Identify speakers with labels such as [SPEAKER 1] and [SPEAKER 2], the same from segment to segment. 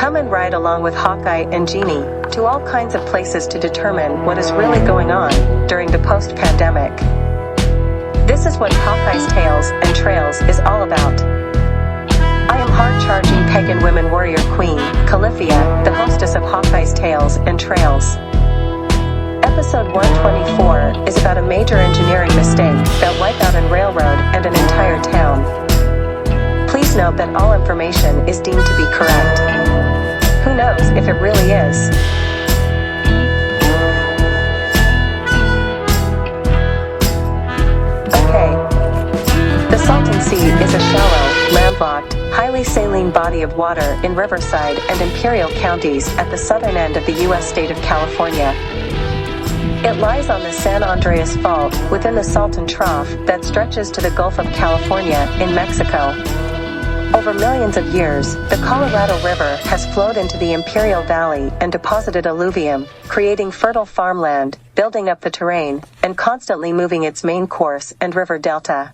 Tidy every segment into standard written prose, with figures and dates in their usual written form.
[SPEAKER 1] Come and ride along with Hawkeye and Jeannie to all kinds of places to determine what is really going on during the post-pandemic. This is what Hawkeye's Tales and Trails is all about. I am hard-charging pagan women warrior queen, Califia, the hostess of Hawkeye's Tales and Trails. Episode 124 is about a major engineering mistake that wiped out a railroad and an entire town. Please note that all information is deemed to be correct. Who knows if it really is? Okay. The Salton Sea is a shallow, landlocked, highly saline body of water in Riverside and Imperial counties at the southern end of the U.S. state of California. It lies on the San Andreas Fault within the Salton Trough that stretches to the Gulf of California in Mexico. Over millions of years, the Colorado River has flowed into the Imperial Valley and deposited alluvium, creating fertile farmland, building up the terrain, and constantly moving its main course and river delta.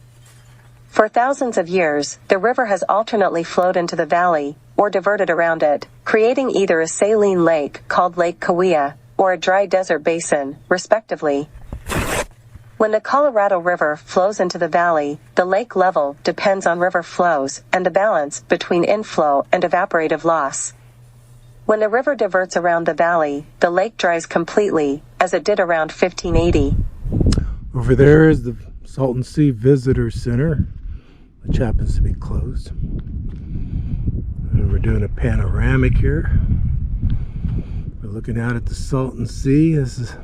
[SPEAKER 1] For thousands of years, the river has alternately flowed into the valley, or diverted around it, creating either a saline lake called Lake Cahuilla, or a dry desert basin, respectively. When the Colorado River flows into the valley, the lake level depends on river flows and the balance between inflow and evaporative loss. When the river diverts around the valley, the lake dries completely, as it did around 1580.
[SPEAKER 2] Over there is the Salton Sea Visitor Center, which happens to be closed. And we're doing a panoramic here. We're looking out at the Salton Sea. This is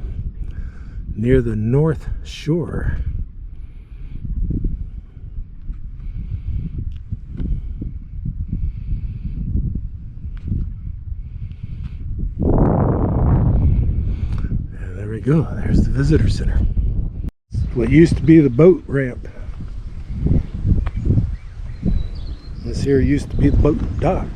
[SPEAKER 2] near the North Shore. And there we go. There's the visitor center. What used to be the boat ramp. This here used to be the boat dock.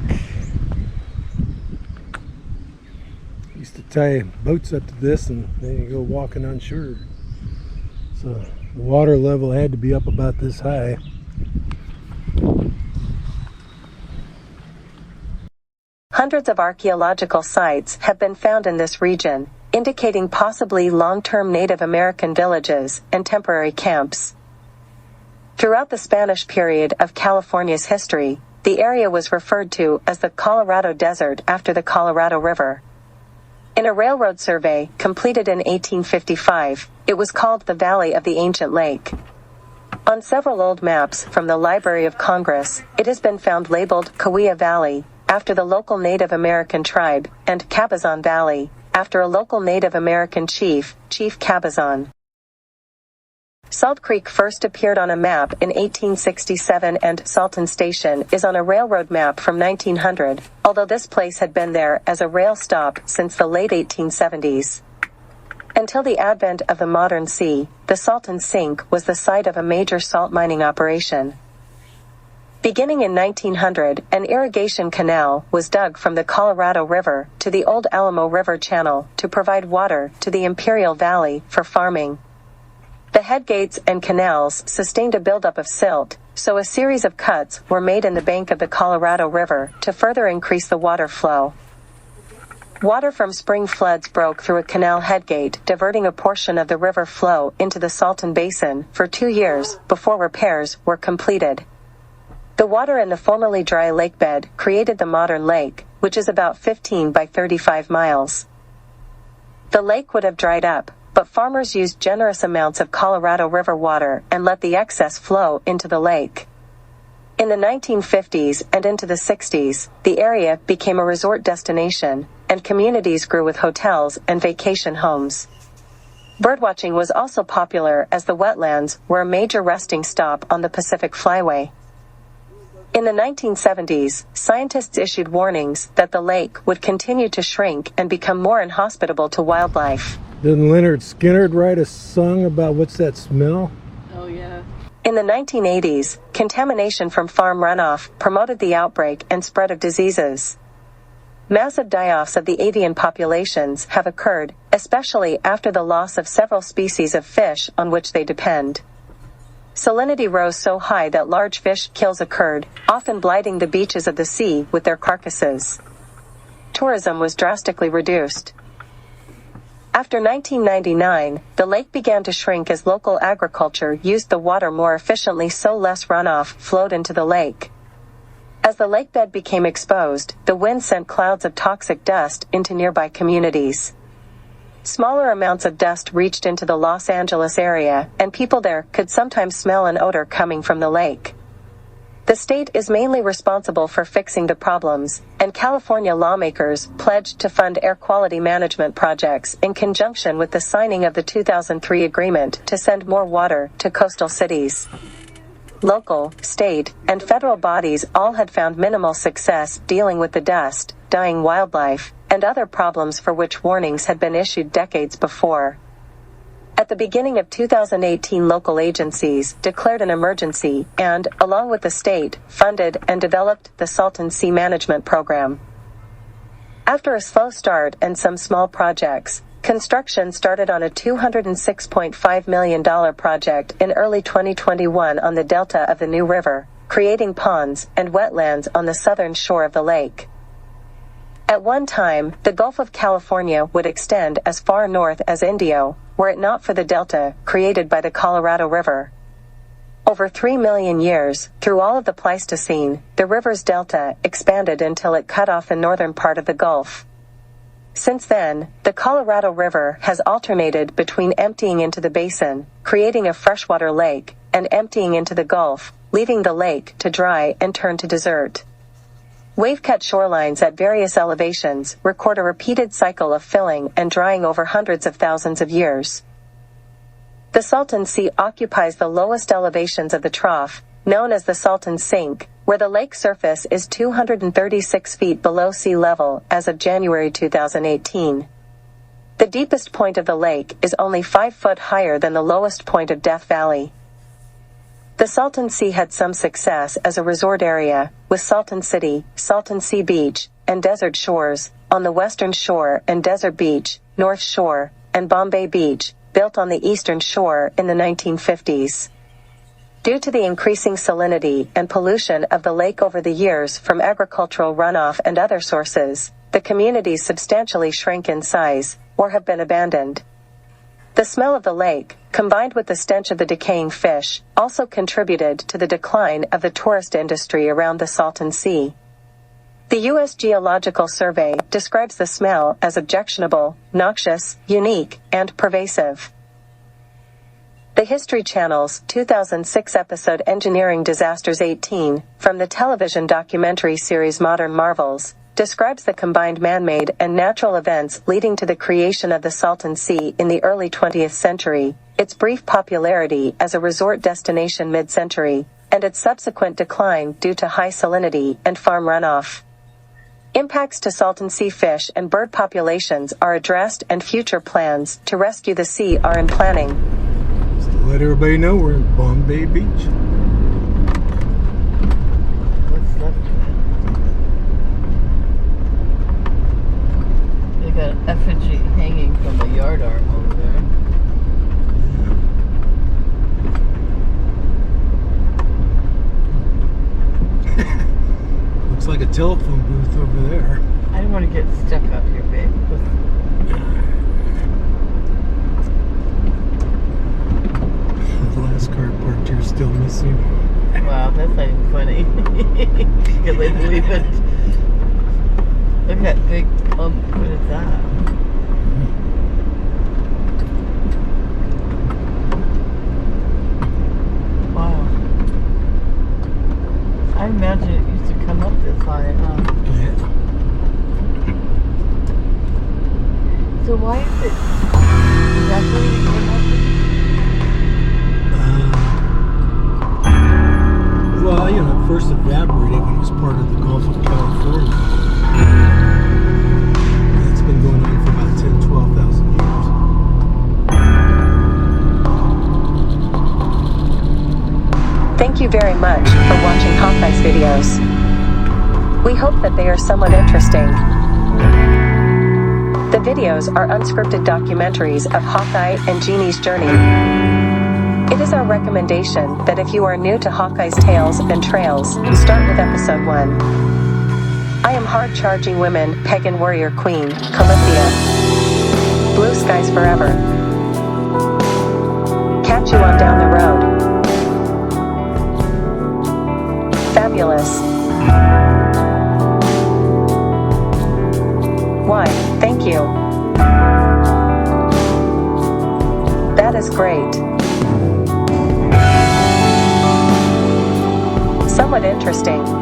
[SPEAKER 2] Used to tie boats up to this and then you go walking on shore. So the water level had to be up about this high.
[SPEAKER 1] Hundreds of archaeological sites have been found in this region, indicating possibly long-term Native American villages and temporary camps. Throughout the Spanish period of California's history, the area was referred to as the Colorado Desert after the Colorado River. In a railroad survey completed in 1855, it was called the Valley of the Ancient Lake. On several old maps from the Library of Congress, it has been found labeled Cahuilla Valley, after the local Native American tribe, and Cabazon Valley, after a local Native American chief, Chief Cabazon. Salt Creek first appeared on a map in 1867 and Salton Station is on a railroad map from 1900, although this place had been there as a rail stop since the late 1870s. Until the advent of the modern sea, the Salton Sink was the site of a major salt mining operation. Beginning in 1900, an irrigation canal was dug from the Colorado River to the Old Alamo River Channel to provide water to the Imperial Valley for farming. The headgates and canals sustained a buildup of silt, so a series of cuts were made in the bank of the Colorado River to further increase the water flow. Water from spring floods broke through a canal headgate, diverting a portion of the river flow into the Salton Basin for 2 years before repairs were completed. The water in the formerly dry lake bed created the modern lake, which is about 15 by 35 miles. The lake would have dried up, but farmers used generous amounts of Colorado River water and let the excess flow into the lake. In the 1950s and into the 60s, the area became a resort destination, and communities grew with hotels and vacation homes. Birdwatching was also popular as the wetlands were a major resting stop on the Pacific Flyway. In the 1970s, scientists issued warnings that the lake would continue to shrink and become more inhospitable to wildlife.
[SPEAKER 2] Didn't Leonard Skinner write a song about what's that smell?
[SPEAKER 3] Oh, yeah.
[SPEAKER 1] In the 1980s, contamination from farm runoff promoted the outbreak and spread of diseases. Massive die-offs of the avian populations have occurred, especially after the loss of several species of fish on which they depend. Salinity rose so high that large fish kills occurred, often blighting the beaches of the sea with their carcasses. tourism was drastically reduced. After 1999, the lake began to shrink as local agriculture used the water more efficiently, so less runoff flowed into the lake. As the lake bed became exposed, the wind sent clouds of toxic dust into nearby communities. Smaller amounts of dust reached into the Los Angeles area, and people there could sometimes smell an odor coming from the lake. The state is mainly responsible for fixing the problems, and California lawmakers pledged to fund air quality management projects in conjunction with the signing of the 2003 agreement to send more water to coastal cities. Local, state, and federal bodies all had found minimal success dealing with the dust, dying wildlife, and other problems for which warnings had been issued decades before. At the beginning of 2018, local agencies declared an emergency and, along with the state, funded and developed the Salton Sea Management Program. After a slow start and some small projects, construction started on a $206.5 million project in early 2021 on the delta of the New River, creating ponds and wetlands on the southern shore of the lake. At one time, the Gulf of California would extend as far north as Indio, were it not for the delta created by the Colorado River. Over 3 million years, through all of the Pleistocene, the river's delta expanded until it cut off the northern part of the Gulf. Since then, the Colorado River has alternated between emptying into the basin, creating a freshwater lake, and emptying into the Gulf, leaving the lake to dry and turn to desert. Wave-cut shorelines at various elevations record a repeated cycle of filling and drying over hundreds of thousands of years. The Salton Sea occupies the lowest elevations of the trough, known as the Salton Sink, where the lake surface is 236 feet below sea level as of January 2018. The deepest point of the lake is only 5 foot higher than the lowest point of Death Valley. The Salton Sea had some success as a resort area, with Salton City, Salton Sea Beach, and Desert Shores, on the western shore, and Desert Beach, North Shore, and Bombay Beach, built on the eastern shore in the 1950s. Due to the increasing salinity and pollution of the lake over the years from agricultural runoff and other sources, the communities substantially shrank in size, or have been abandoned. The smell of the lake, combined with the stench of the decaying fish, also contributed to the decline of the tourist industry around the Salton Sea. The U.S. Geological Survey describes the smell as objectionable, noxious, unique, and pervasive. The History Channel's 2006 episode Engineering Disasters 18, from the television documentary series Modern Marvels, describes the combined man-made and natural events leading to the creation of the Salton Sea in the early 20th century, its brief popularity as a resort destination mid-century, and its subsequent decline due to high salinity and farm runoff. Impacts to Salton Sea fish and bird populations are addressed, and future plans to rescue the sea are in planning.
[SPEAKER 2] Just to let everybody know, we're in Bombay Beach.
[SPEAKER 3] What's left of it? They got an effigy hanging from a yard arm over there.
[SPEAKER 2] Looks like a telephone booth over there.
[SPEAKER 3] I don't want to get stuck out here, babe.
[SPEAKER 2] The last car parked here still missing.
[SPEAKER 3] Wow, that's not even funny. Can they believe it? Look at that big pump. What is that? Wow. I imagine it used to come up this high, huh?
[SPEAKER 2] Yeah.
[SPEAKER 3] So why is it exactly what happened?
[SPEAKER 2] Well, you know, it first evaporated when it was part of the Gulf of California. It's been going on for about 10,000 to 12,000 years.
[SPEAKER 1] Thank you very much for watching Hawkeye's videos. We hope that they are somewhat interesting. The videos are unscripted documentaries of Hawkeye and Jeannie's journey. It is our recommendation that if you are new to Hawkeye's Tales and Trails, start with episode 1. I am Hard-charging women, pagan warrior queen, Calithia. Blue skies forever. Catch you on down the road. Fabulous. Why, thank you. That is great. Somewhat interesting.